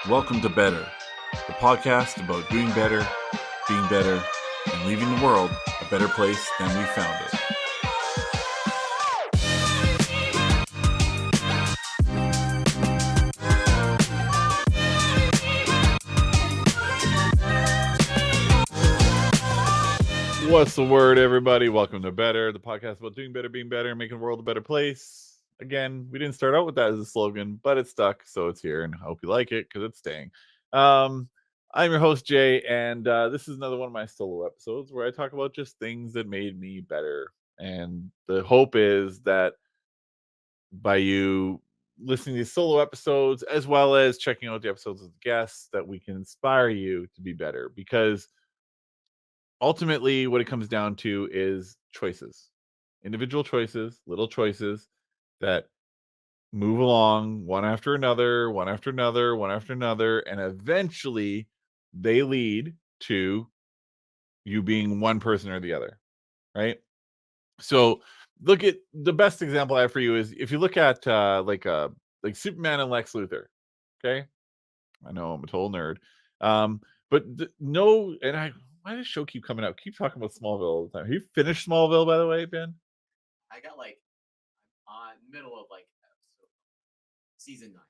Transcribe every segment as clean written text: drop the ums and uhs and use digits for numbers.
Welcome to Better, the podcast about doing better, being better, and leaving the world a better place than we found it. What's the word, everybody? Welcome to Better, the podcast about doing better, being better, and making the world a better place. Again, we didn't start out with that as a slogan, but it's stuck, so it's here, and I hope you like it because it's staying. I'm your host, Jay, and this is another one of my solo episodes where I talk about just things that made me better. And the hope is that by you listening to these solo episodes, as well as checking out the episodes with guests, that we can inspire you to be better, because ultimately what it comes down to is choices, individual choices, little choices that move along one after another, one after another, one after another, and eventually they lead to you being one person or the other, right? So look at the best example I have for you is if you look at like Superman and Lex Luthor. Okay, I know I'm a total nerd. But no, and I why does the show keep coming out? Keep talking about Smallville all the time. Have you finished Smallville, by the way, Ben? I got on middle of season 9.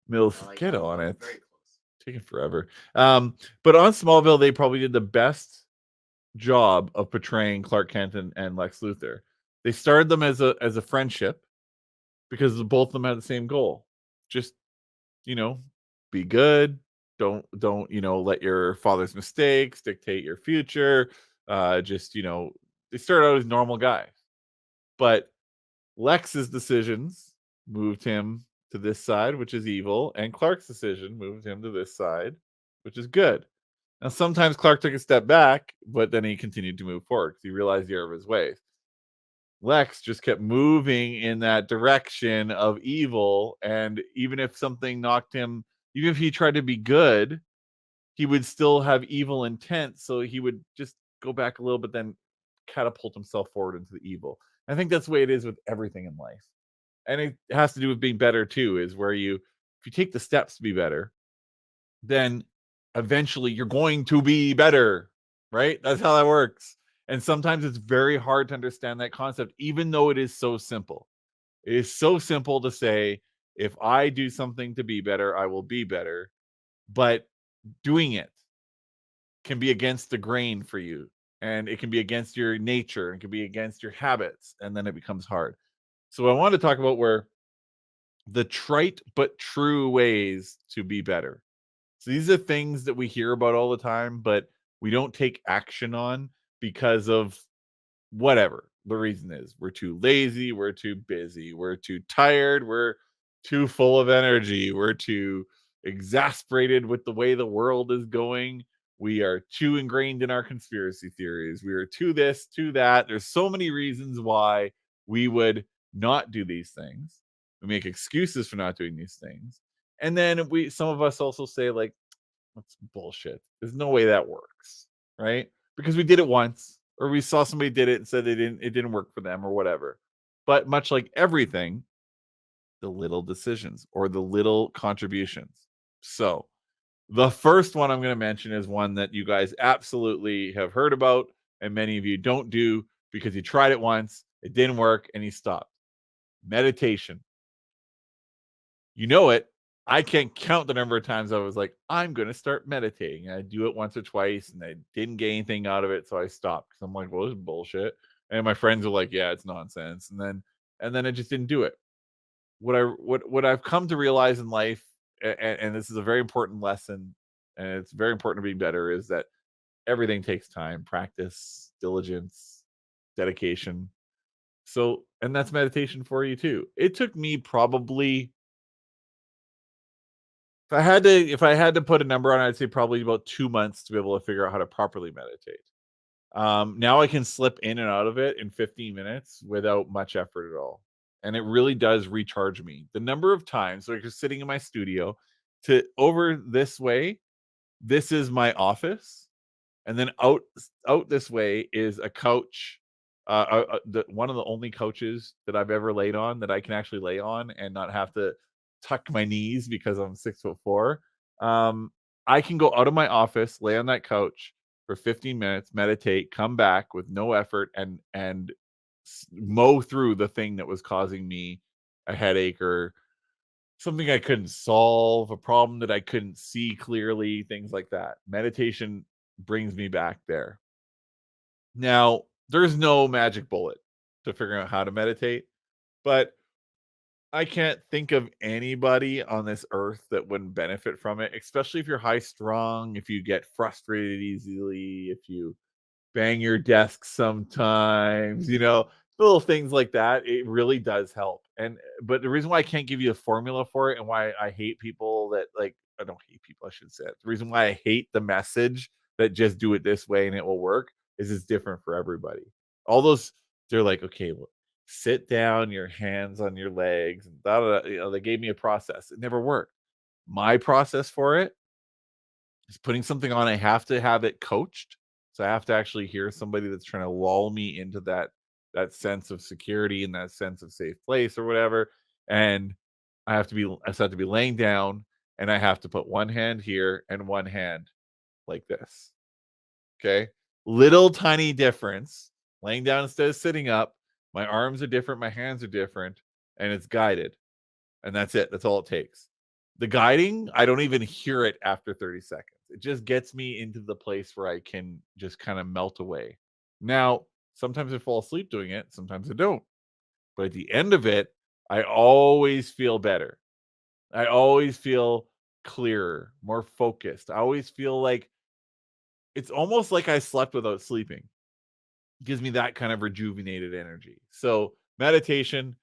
Mills, Like get I'm, on I'm it. very close. Taking forever. But on Smallville, they probably did the best job of portraying Clark Kent and Lex Luthor. They started them as a friendship because both of them had the same goal. Just, you know, be good. Don't let your father's mistakes dictate your future. Just they started out as normal guys, but Lex's decisions moved him to this side, which is evil, and Clark's decision moved him to this side, which is good. Now, sometimes Clark took a step back, but then he continued to move forward because he realized the error of his ways. Lex just kept moving in that direction of evil, and even if something knocked him, even if he tried to be good, he would still have evil intent, so he would just go back a little bit, then catapult himself forward into the evil. I think that's the way it is with everything in life. And it has to do with being better too, is where if you take the steps to be better, then eventually you're going to be better, right? That's how that works. And sometimes it's very hard to understand that concept, even though it is so simple. It is so simple to say, if I do something to be better, I will be better. But doing it can be against the grain for you, and it can be against your nature, and it can be against your habits, and then it becomes hard. So I want to talk about where the trite but true ways to be better. So these are things that we hear about all the time, but we don't take action on because of whatever the reason is. We're too lazy, we're too busy, we're too tired, we're too full of energy, we're too exasperated with the way the world is going. We are too ingrained in our conspiracy theories. We are too this, too that. There's so many reasons why we would not do these things. We make excuses for not doing these things. And then some of us also say, like, that's bullshit. There's no way that works, right? Because we did it once, or we saw somebody did it and said it didn't work for them or whatever. But much like everything, the little decisions or the little contributions. So, the first one I'm going to mention is one that you guys absolutely have heard about, and many of you don't do because you tried it once, it didn't work, and you stopped. Meditation. You know it. I can't count the number of times I was like, I'm going to start meditating. And I do it once or twice, and I didn't get anything out of it, so I stopped because I'm like, well, this is bullshit. And my friends are like, yeah, it's nonsense. And then I just didn't do it. What I've come to realize in life, and this is a very important lesson, and it's very important to be better, is that everything takes time, practice, diligence, dedication. So, and that's meditation for you too. It took me probably, if I had to put a number on it, I'd say probably about 2 months to be able to figure out how to properly meditate. Now I can slip in and out of it in 15 minutes without much effort at all. And it really does recharge me. The number of times, like, just sitting in my studio, to over this way, this is my office, and then out this way is a couch. One of the only couches that I've ever laid on that I can actually lay on and not have to tuck my knees because I'm 6'4". I can go out of my office, lay on that couch for 15 minutes, meditate, come back with no effort, and mow through the thing that was causing me a headache or something I couldn't solve, a problem that I couldn't see clearly, things like that. Meditation brings me back there. Now, there's no magic bullet to figuring out how to meditate, but I can't think of anybody on this earth that wouldn't benefit from it, especially if you're high strung, if you get frustrated easily, if you bang your desk sometimes, little things like that. It really does help. But the reason why I can't give you a formula for it and why I hate people that like, I don't hate people, I should say it. The reason why I hate the message that just do it this way and it will work is it's different for everybody. All those, they're like, okay, well, sit down, your hands on your legs, and da, da, da, they gave me a process. It never worked. My process for it is putting something on. I have to have it coached. So I have to actually hear somebody that's trying to lull me into that sense of security and that sense of safe place or whatever. And I just have to be laying down and I have to put one hand here and one hand like this. Okay. Little tiny difference. Laying down instead of sitting up. My arms are different, my hands are different, and it's guided. And that's it. That's all it takes. The guiding, I don't even hear it after 30 seconds. It just gets me into the place where I can just kind of melt away. Now, sometimes I fall asleep doing it, sometimes I don't. But at the end of it, I always feel better. I always feel clearer, more focused. I always feel like it's almost like I slept without sleeping. It gives me that kind of rejuvenated energy. So, meditation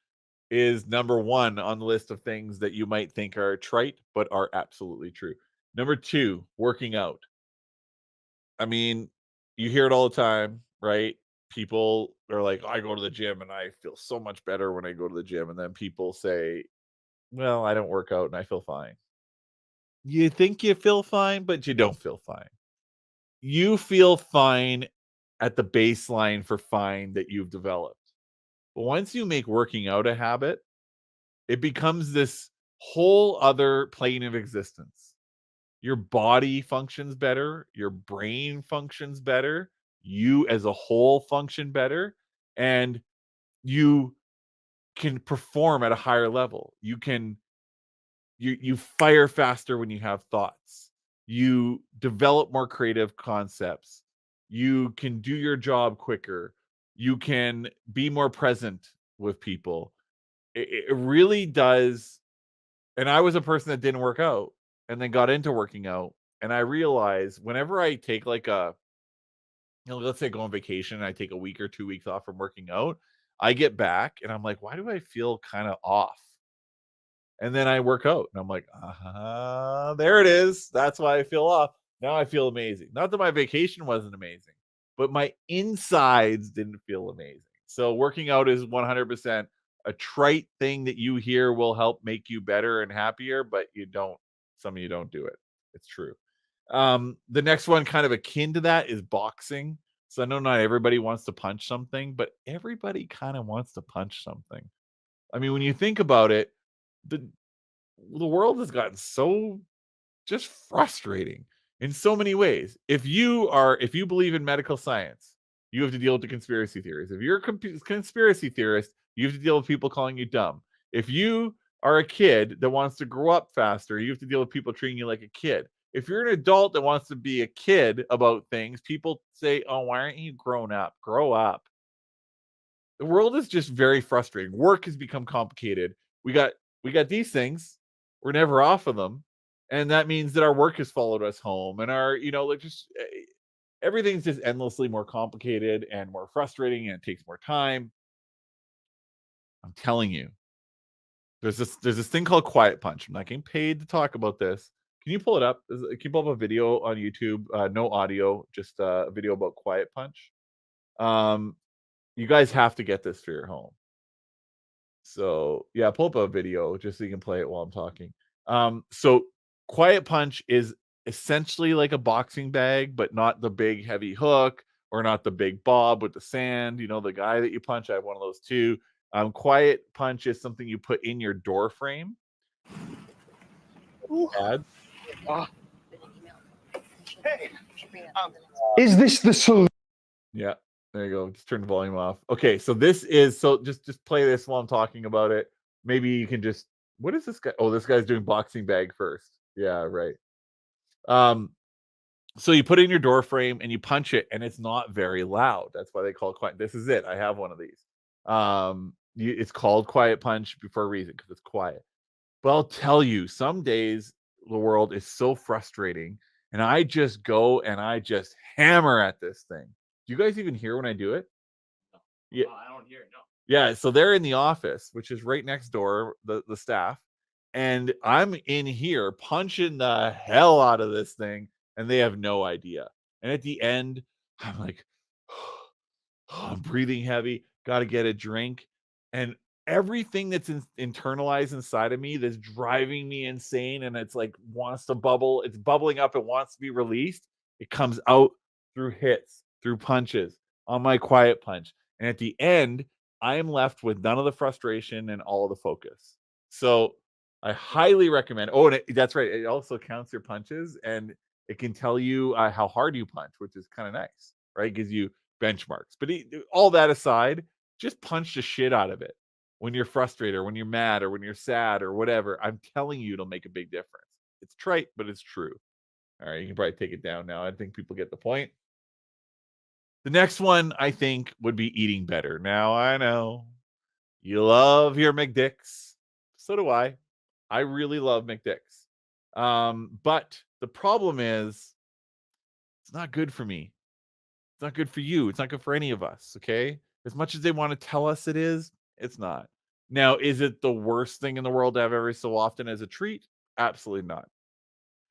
is number one on the list of things that you might think are trite, but are absolutely true. Number two, working out. I mean, you hear it all the time, right? People are like, I go to the gym and I feel so much better when I go to the gym. And then people say, well, I don't work out and I feel fine. You think you feel fine, but you don't feel fine. You feel fine at the baseline for fine that you've developed. But once you make working out a habit, it becomes this whole other plane of existence. Your body functions better, your brain functions better, you as a whole function better, and you can perform at a higher level. You fire faster when you have thoughts. You develop more creative concepts. You can do your job quicker. You can be more present with people. It really does. And I was a person that didn't work out and then got into working out. And I realized whenever I take like let's say I go on vacation and I take a week or 2 weeks off from working out, I get back and I'm like, why do I feel kind of off? And then I work out and I'm like, there it is. That's why I feel off. Now I feel amazing. Not that my vacation wasn't amazing, but my insides didn't feel amazing. So working out is 100% a trite thing that you hear will help make you better and happier, but some of you don't do it. It's true. The next one, kind of akin to that, is boxing. So I know not everybody wants to punch something, but everybody kind of wants to punch something. I mean, when you think about it, the the world has gotten so just frustrating in so many ways. If you believe in medical science, you have to deal with the conspiracy theories. If you're a conspiracy theorist, you have to deal with people calling you dumb. If you are a kid that wants to grow up faster, you have to deal with people treating you like a kid. If you're an adult that wants to be a kid about things, people say, "Oh, why aren't you grown up? Grow up." The world is just very frustrating. Work has become complicated. We got we got these things. We're never off of them, and that means that our work has followed us home, and our like just everything's just endlessly more complicated and more frustrating, and it takes more time. I'm telling you, there's this thing called quiet punch. I'm not getting paid to talk about this. Can you pull it up? Can you pull up a video on YouTube? No audio, just a video about quiet punch. Um, you guys have to get this for your home. So yeah, pull up a video just so you can play it while I'm talking. So quiet punch is essentially like a boxing bag, but not the big heavy hook or not the big bob with the sand. You know, the guy that you punch, I have one of those too. Quiet punch is something you put in your door frame. Ooh, Pad. Hey, is this the solution? Yeah, there you go. Just turn the volume off. Okay, so this is just play this while I'm talking about it. Maybe you can just what is this guy? Oh, this guy's doing boxing bag first. Yeah, right. So you put it in your door frame and you punch it, and it's not very loud. That's why they call it quiet. This is it. I have one of these. It's called Quiet Punch for a reason because it's quiet. But I'll tell you, some days the world is so frustrating, and I just go and I just hammer at this thing. Do you guys even hear when I do it? No. Yeah. Oh, I don't hear it. No. Yeah, so they're in the office, which is right next door, the staff, and I'm in here punching the hell out of this thing, and they have no idea. And at the end, I'm like, I'm breathing heavy, got to get a drink, and everything that's internalized inside of me that's driving me insane, and it's like wants to bubble, it's bubbling up, it wants to be released. It comes out through hits, through punches on my quiet punch, and at the end, I am left with none of the frustration and all of the focus. So I highly recommend. Oh, and that's right. It also counts your punches and it can tell you how hard you punch, which is kind of nice, right? Gives you benchmarks. But all that aside, just punch the shit out of it when you're frustrated or when you're mad or when you're sad or whatever. I'm telling you, it'll make a big difference. It's trite, but it's true. All right, you can probably take it down now. I think people get the point. The next one, I think, would be eating better. Now, I know you love your McDicks. So do I. I really love McDicks. But the problem is, it's not good for me. It's not good for you. It's not good for any of us. Okay. As much as they want to tell us it is, it's not. Now, is it the worst thing in the world to have every so often as a treat? Absolutely not.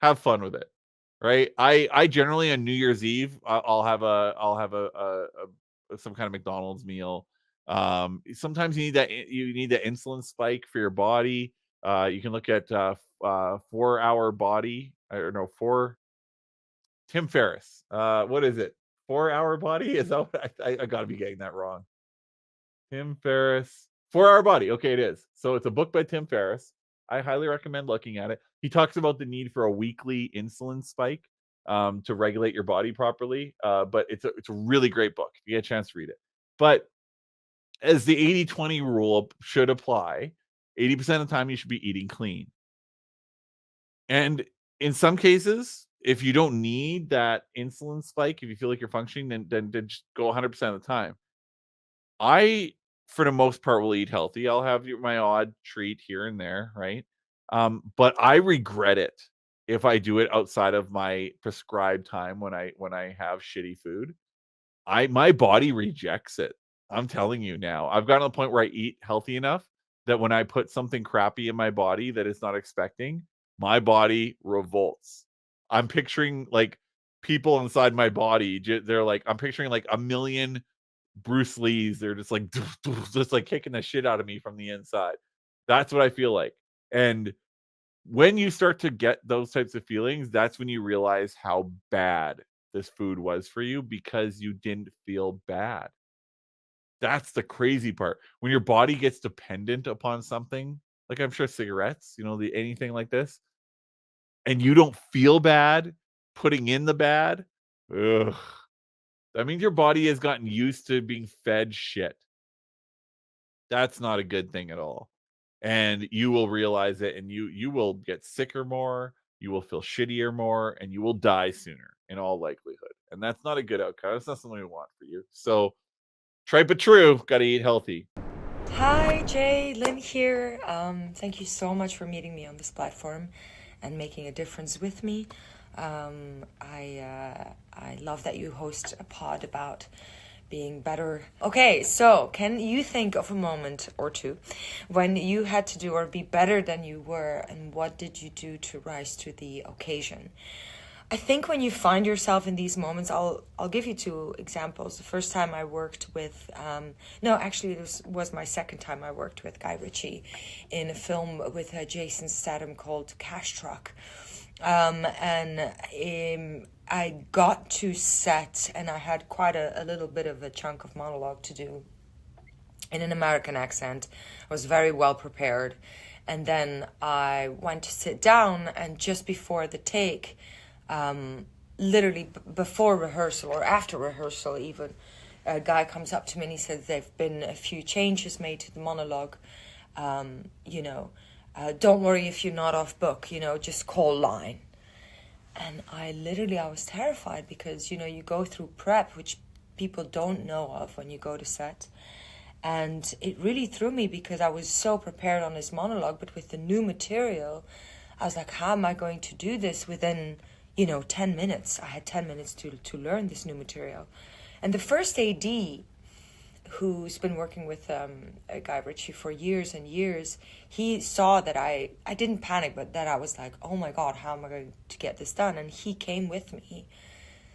Have fun with it, right? I generally on New Year's Eve I'll have some kind of McDonald's meal. Sometimes you need that insulin spike for your body. You can look at 4 Hour Body or no 4 Tim Ferriss. What is it? 4 Hour Body? Is that what I got to be getting that wrong? Tim Ferriss, 4 Hour Body. Okay, it is. So it's a book by Tim Ferriss. I highly recommend looking at it. He talks about the need for a weekly insulin spike to regulate your body properly. But it's a really great book. If you get a chance to read it. But as the 80-20 rule should apply, 80% of the time you should be eating clean. And in some cases, if you don't need that insulin spike, if you feel like you're functioning, then just go 100% of the time. I, for the most part, will eat healthy. I'll have my odd treat here and there, right? But I regret it if I do it outside of my prescribed time when I have shitty food. My body rejects it. I'm telling you now. I've gotten to the point where I eat healthy enough that when I put something crappy in my body that it's not expecting, my body revolts. I'm picturing like people inside my body. They're like, I'm picturing like a million Bruce Lee's. They're just like, just like kicking the shit out of me from the inside. That's what I feel like. And when you start to get those types of feelings, that's when you realize how bad this food was for you because you didn't feel bad. That's the crazy part. When your body gets dependent upon something, like I'm sure cigarettes, anything like this, and you don't feel bad putting in the bad, ugh, that means your body has gotten used to being fed shit. That's not a good thing at all. And you will realize it and you will get sicker more, you will feel shittier more, and you will die sooner in all likelihood. And that's not a good outcome. That's not something we want for you. So try but true, gotta eat healthy. Hi, Jay, Lynn here. Thank you so much for meeting me on this platform and making a difference with me. I love that you host a pod about being better. Okay, so can you think of a moment or two when you had to do or be better than you were, and what did you do to rise to the occasion? I think when you find yourself in these moments, I'll give you two examples. The first time I worked with, this was my second time I worked with Guy Ritchie in a film with Jason Statham called Cash Truck. I got to set and I had quite a little bit of a chunk of monologue to do in an American accent. I was very well prepared. And then I went to sit down, and just before the take, literally before rehearsal or after rehearsal even, a guy comes up to me and he says there've been a few changes made to the monologue. Don't worry if you're not off book, just call Lyne. And I was terrified because, you go through prep, which people don't know of when you go to set. And it really threw me because I was so prepared on his monologue, but with the new material, I was like, how am I going to do this within, 10 minutes? I had 10 minutes to learn this new material. And the first AD, who's been working with Guy Ritchie for years and years, he saw that I didn't panic, but that I was like, oh my God, how am I going to get this done? And he came with me,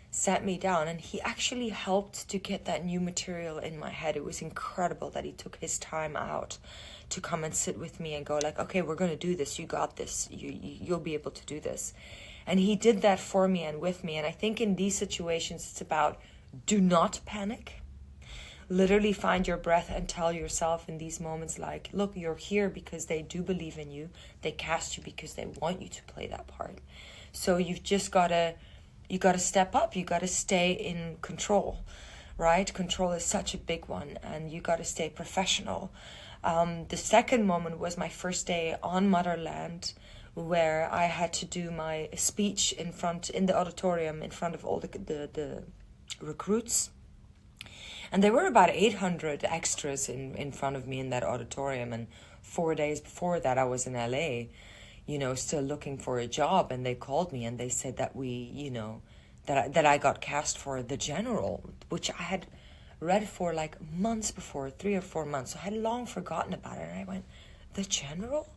sat me down, and he actually helped to get that new material in my head. It was incredible that he took his time out to come and sit with me and go like, okay, we're going to do this. You got this. You'll be able to do this. And he did that for me and with me. And I think in these situations, it's about do not panic. Literally find your breath and tell yourself in these moments like, look, you're here because they do believe in you. They cast you because they want you to play that part. So you've just got to step up. You got to stay in control, right? Control is such a big one, and you got to stay professional. The second moment was my first day on Motherland, where I had to do my speech in the auditorium in front of all the recruits. And there were about 800 extras in front of me in that auditorium. And 4 days before that, I was in LA, still looking for a job. And they called me and they said that that I got cast for The General, which I had read for like months before, 3 or 4 months. So I had long forgotten about it. And I went, The General?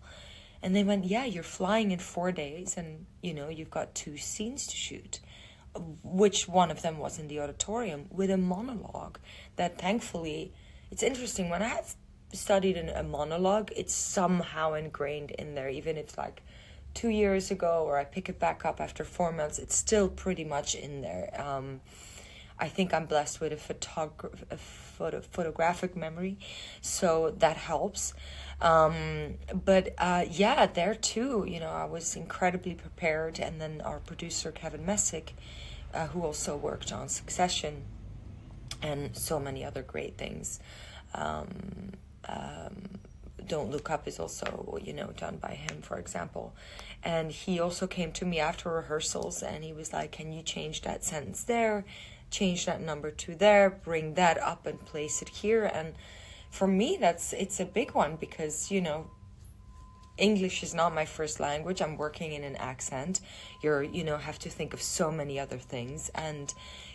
And they went, yeah, you're flying in 4 days and, you've got 2 scenes to shoot. Which one of them was in the auditorium with a monologue that thankfully, it's interesting, when I had studied a monologue, it's somehow ingrained in there, even if it's like 2 years ago or I pick it back up after 4 months, it's still pretty much in there. I think I'm blessed with a photographic memory, so that helps. There too, I was incredibly prepared. And then our producer, Kevin Messick, who also worked on Succession and so many other great things. Don't Look Up is also, done by him, for example. And he also came to me after rehearsals and he was like, can you change that sentence there? Change that number 2 there, bring that up and place it here. And for me, it's a big one because, English is not my first language. I'm working in an accent. Have to think of so many other things. And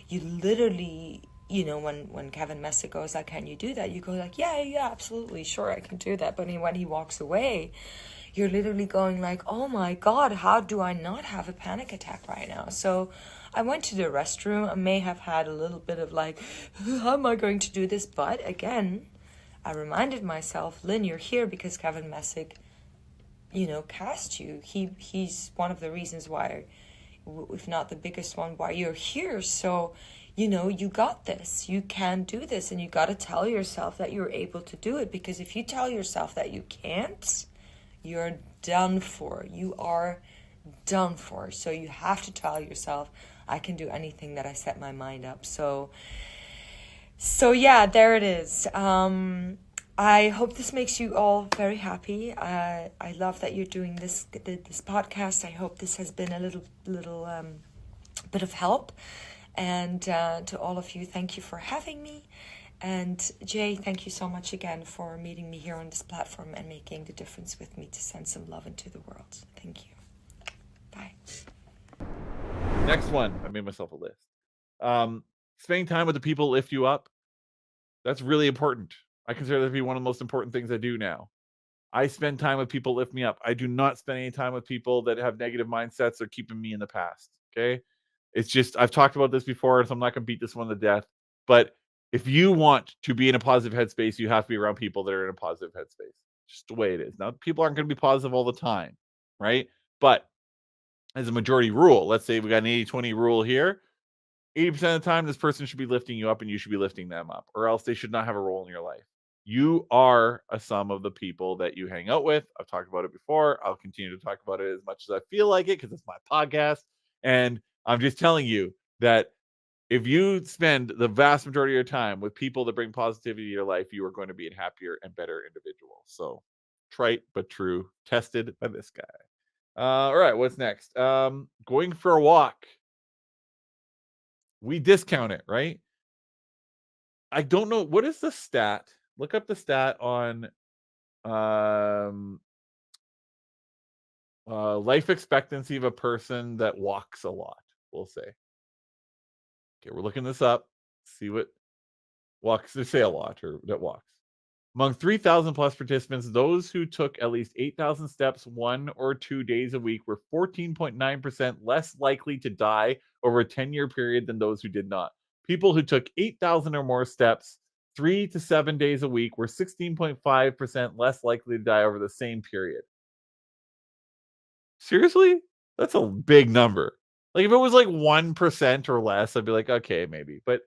you literally, when Kevin Messick goes like, can you do that? You go like, yeah, absolutely, sure, I can do that. But when he walks away, you're literally going like, oh my God, how do I not have a panic attack right now? So I went to the restroom. I may have had a little bit of like, how am I going to do this? But again, I reminded myself, Lynn, you're here because Kevin Messick, cast you. He's one of the reasons why, if not the biggest one, why you're here. So, you got this. You can do this. And you got to tell yourself that you're able to do it. Because if you tell yourself that you can't, you're done for. You are done for. So you have to tell yourself, I can do anything that I set my mind up. So yeah, there it is. I hope this makes you all very happy. I love that you're doing this podcast. I hope this has been a little bit of help. And to all of you, thank you for having me. And Jay, thank you so much again for meeting me here on this platform and making the difference with me to send some love into the world. Thank you. Bye. Next one. I made myself a list. Spending time with the people who lift you up. That's really important. I consider that to be one of the most important things I do now. I spend time with people that lift me up. I do not spend any time with people that have negative mindsets or keeping me in the past. Okay. It's just, I've talked about this before, so I'm not going to beat this one to death. But if you want to be in a positive headspace, you have to be around people that are in a positive headspace. Just the way it is. Now, people aren't going to be positive all the time, right? But as a majority rule, let's say we got an 80-20 rule here. 80% of the time, this person should be lifting you up and you should be lifting them up, or else they should not have a role in your life. You are a sum of the people that you hang out with. I've talked about it before. I'll continue to talk about it as much as I feel like it because it's my podcast. And I'm just telling you that if you spend the vast majority of your time with people that bring positivity to your life, you are going to be a happier and better individual. So trite but true, tested by this guy. All right, what's next? Going for a walk. We discount it, right? I don't know. What is the stat? Look up the stat on life expectancy of a person that walks a lot, we'll say. Okay, we're looking this up. See what walks, they say a lot, or that walks. Among 3,000 plus participants, those who took at least 8,000 steps 1 or 2 days a week were 14.9% less likely to die over a 10-year period than those who did not. People who took 8,000 or more steps 3 to 7 days a week were 16.5% less likely to die over the same period. Seriously? That's a big number. Like if it was like 1% or less, I'd be like, okay, maybe. But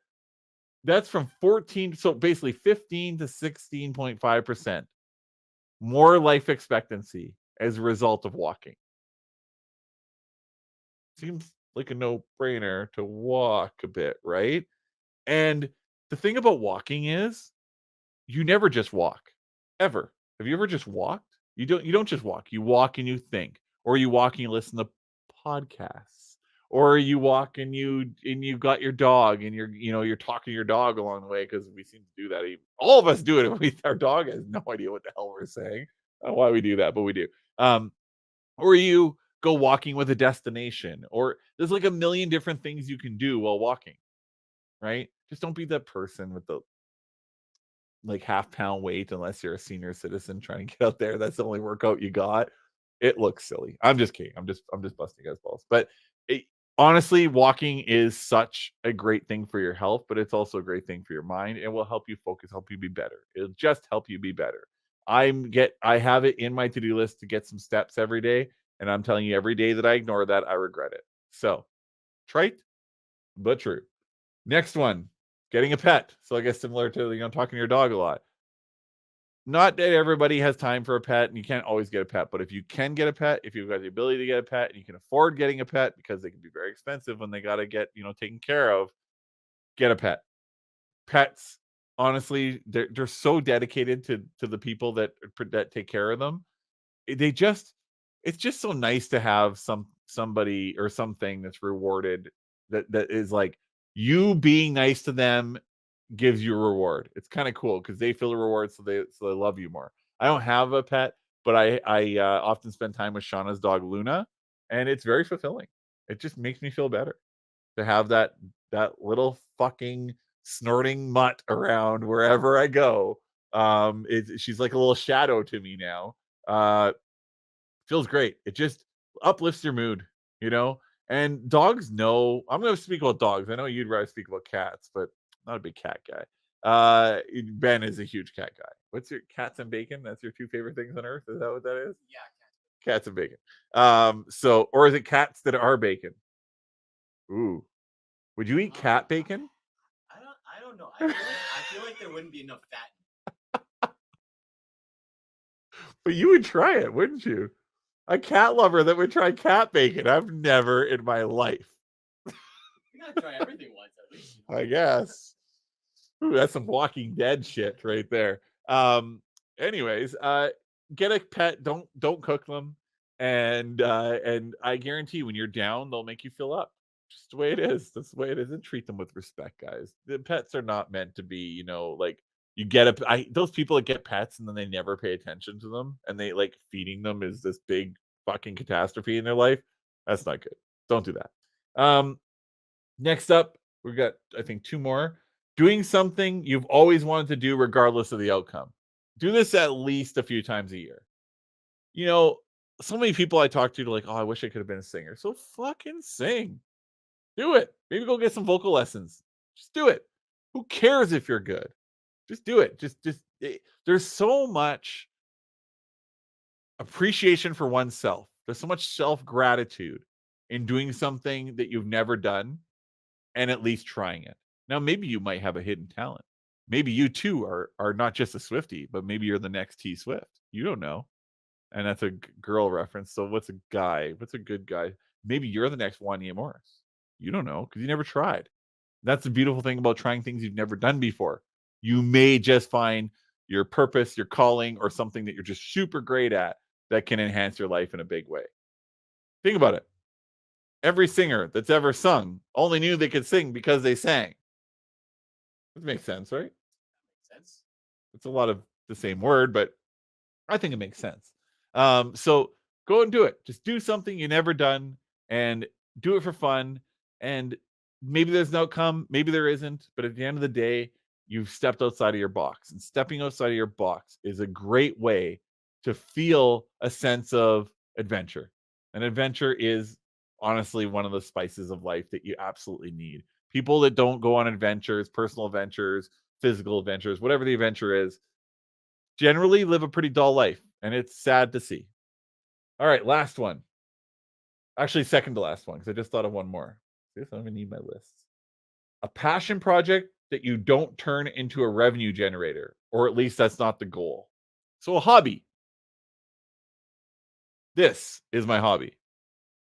that's from 14, so basically 15 to 16.5% more life expectancy as a result of walking. Seems like a no-brainer to walk a bit, right? And the thing about walking is you never just walk. Ever. Have you ever just walked? You don't just walk. You walk and you think, or you walk and you listen to podcasts, or you walk and you got your dog and you're talking to your dog along the way because we seem to do that. All of us do it. Our dog has no idea what the hell we're saying. I don't know why we do that, but we do. Or you go walking with a destination, or there's like a million different things you can do while walking, right? Just don't be that person with the like half-pound weight unless you're a senior citizen trying to get out there. That's the only workout you got. It looks silly. I'm just kidding. I'm just busting guys' balls. But honestly, walking is such a great thing for your health, but it's also a great thing for your mind. It will help you focus, help you be better. It'll just help you be better. I have it in my to-do list to get some steps every day, and I'm telling you, every day that I ignore that, I regret it. So, trite, but true. Next one, getting a pet. So I guess similar to talking to your dog a lot. Not that everybody has time for a pet, and you can't always get a pet. But if you can get a pet, if you've got the ability to get a pet, and you can afford getting a pet because they can be very expensive when they got to get taken care of, get a pet. Pets, honestly, they're so dedicated to the people that take care of them. It's just so nice to have somebody or something that's rewarded that is like you being nice to them gives you a reward. It's kind of cool because they feel a reward, so they love you more. I don't have a pet, but I often spend time with Shauna's dog Luna, and it's very fulfilling. It just makes me feel better to have that little fucking snorting mutt around wherever I go. She's like a little shadow to me now. Feels great. It just uplifts your mood, And dogs know. I'm going to speak about dogs. I know you'd rather speak about cats, but not a big cat guy. Ben is a huge cat guy. What's your cats and bacon? That's your two favorite things on earth. Is that what that is? Yeah, Cats and bacon. Or is it cats that are bacon? Ooh, would you eat cat bacon? I don't know. I feel like there wouldn't be enough fat. But you would try it, wouldn't you? A cat lover that would try cat bacon. I've never in my life. You gotta try everything once at least. I guess. Ooh, that's some Walking Dead shit right there. Anyways, get a pet. Don't cook them, and I guarantee when you're down, they'll make you feel up. Just the way it is. That's the way it is. And treat them with respect, guys. The pets are not meant to be, like you get those people that get pets and then they never pay attention to them, and they like feeding them is this big fucking catastrophe in their life. That's not good. Don't do that. Next up, we've got I think 2 more. Doing something you've always wanted to do regardless of the outcome. Do this at least a few times a year. So many people I talk to are like, oh, I wish I could have been a singer. So fucking sing. Do it. Maybe go get some vocal lessons. Just do it. Who cares if you're good? Just do it. There's so much appreciation for oneself. There's so much self-gratitude in doing something that you've never done and at least trying it. Now, maybe you might have a hidden talent. maybe you too are not just a Swiftie, but maybe you're the next T Swift. You don't know. And that's a girl reference. So what's a guy? What's a good guy? Maybe you're the next Wanya Morris. You don't know because you never tried. That's the beautiful thing about trying things you've never done before. You may just find your purpose, your calling, or something that you're just super great at that can enhance your life in a big way. Think about it. Every singer that's ever sung only knew they could sing because they sang. That makes sense, right? Makes sense. It's a lot of the same word, but I think it makes sense. So go and do it. Just do something you never done and do it for fun. And maybe there's an outcome, maybe there isn't, but at the end of the day, you've stepped outside of your box. And stepping outside of your box is a great way to feel a sense of adventure. And adventure is honestly one of the spices of life that you absolutely need. People that don't go on adventures, personal adventures, physical adventures, whatever the adventure is, generally live a pretty dull life, and it's sad to see. All right, last one. Actually, second to last one, because I just thought of one more. See, I don't even need my lists. A passion project that you don't turn into a revenue generator, or at least that's not the goal. So a hobby. This is my hobby.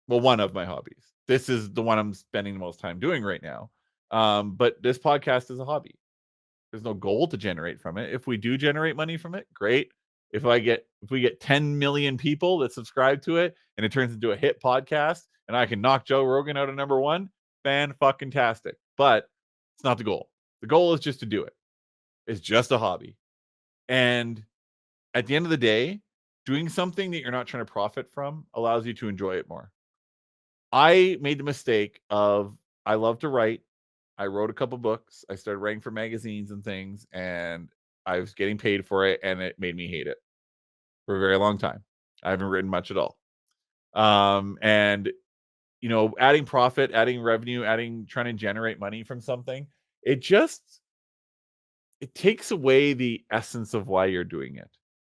Well, one of my hobbies. This is the one I'm spending the most time doing right now. But this podcast is a hobby. There's no goal to generate from it. If we do generate money from it, great. If we get 10 million people that subscribe to it and it turns into a hit podcast and I can knock Joe Rogan out of number 1, fan-fucking-tastic. But it's not the goal. The goal is just to do it. It's just a hobby. And at the end of the day, doing something that you're not trying to profit from allows you to enjoy it more. I made the mistake of, I love to write. I wrote a couple books. I started writing for magazines and things, and I was getting paid for it, and it made me hate it for a very long time. I haven't written much at all. And adding profit, adding revenue, trying to generate money from something, it takes away the essence of why you're doing it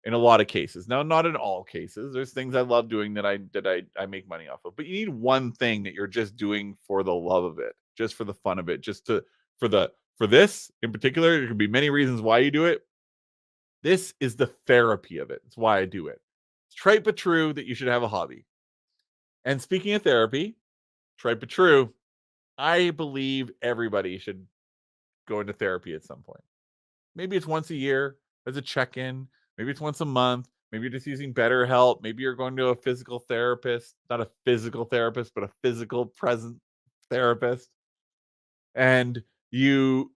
in a lot of cases. Now, not in all cases. There's things I love doing that I make money off of. But you need one thing that you're just doing for the love of it, just for the fun of it, for this in particular. There could be many reasons why you do it. This is the therapy of it. It's why I do it. It's trite but true that you should have a hobby. And speaking of therapy, trite but true, I believe everybody should go into therapy at some point. Maybe it's once a year as a check-in. Maybe it's once a month. Maybe you're just using BetterHelp. Maybe you're going to a physical therapist, not a physical therapist, but a physical present therapist. And you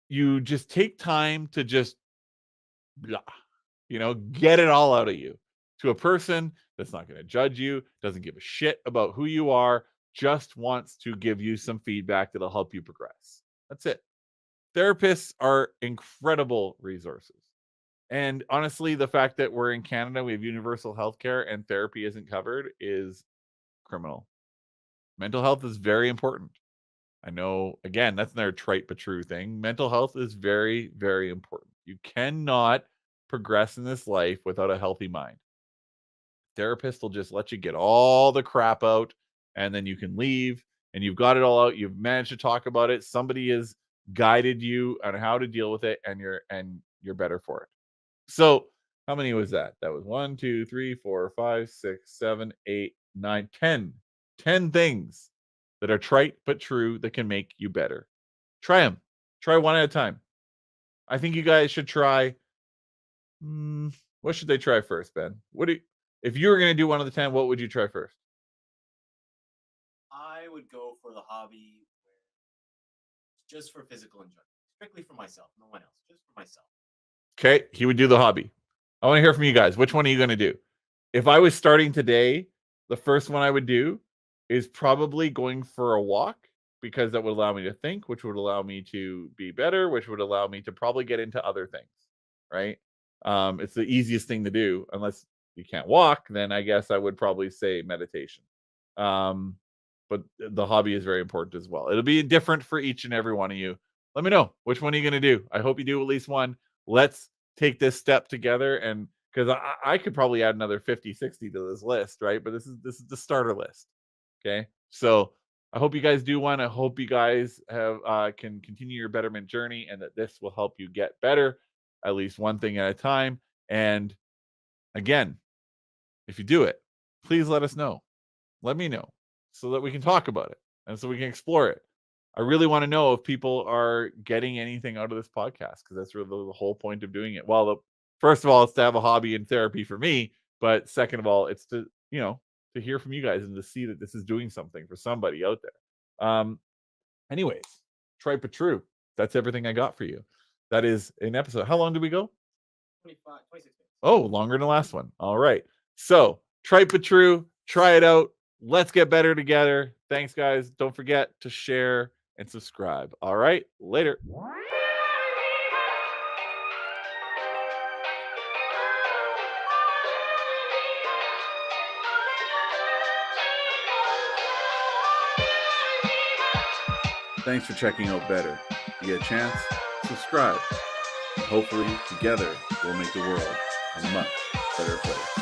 just take time to just, get it all out of you to a person that's not going to judge you, doesn't give a shit about who you are, just wants to give you some feedback that'll help you progress. That's it. Therapists are incredible resources. And honestly, the fact that we're in Canada, we have universal health care and therapy isn't covered is criminal. Mental health is very important. I know, again, that's another trite but true thing. Mental health is very, very important. You cannot progress in this life without a healthy mind. Therapist will just let you get all the crap out and then you can leave and you've got it all out. You've managed to talk about it. Somebody has guided you on how to deal with it and you're better for it. So how many was that? That was 1, 2, 3, 4, 5, 6, 7, 8, 9, 10. 10 things that are trite but true that can make you better. Try them. Try one at a time. I think you guys should try. What should they try first, Ben? If you were going to do one of the 10, what would you try first? I would go for the hobby just for physical enjoyment, strictly for myself, no one else, just for myself. Okay, he would do the hobby. I want to hear from you guys. Which one are you going to do? If I was starting today, the first one I would do is probably going for a walk because that would allow me to think, which would allow me to be better, which would allow me to probably get into other things, right? It's the easiest thing to do. Unless you can't walk, then I guess I would probably say meditation. But the hobby is very important as well. It'll be different for each and every one of you. Let me know which one are you going to do. I hope you do at least one. Let's take this step together, and because I could probably add another 50, 60 to this list, right? But this is the starter list. Okay. So I hope you guys do one. I hope you guys have can continue your betterment journey, and that this will help you get better, at least one thing at a time. And again, if you do it, please let us know. Let me know so that we can talk about it and so we can explore it. I really want to know if people are getting anything out of this podcast, because that's really the whole point of doing it. Well, first of all, it's to have a hobby and therapy for me, but second of all, it's to, to hear from you guys and to see that this is doing something for somebody out there. Anyways, trite but true. That's everything I got for you. That is an episode. How long did we go? 26 minutes. Oh, longer than the last one. All right. So, trite but true. Try it out. Let's get better together. Thanks, guys. Don't forget to share and subscribe. All right. Later. Thanks for checking out Better. If you get a chance, subscribe. Hopefully, together, we'll make the world a much better place.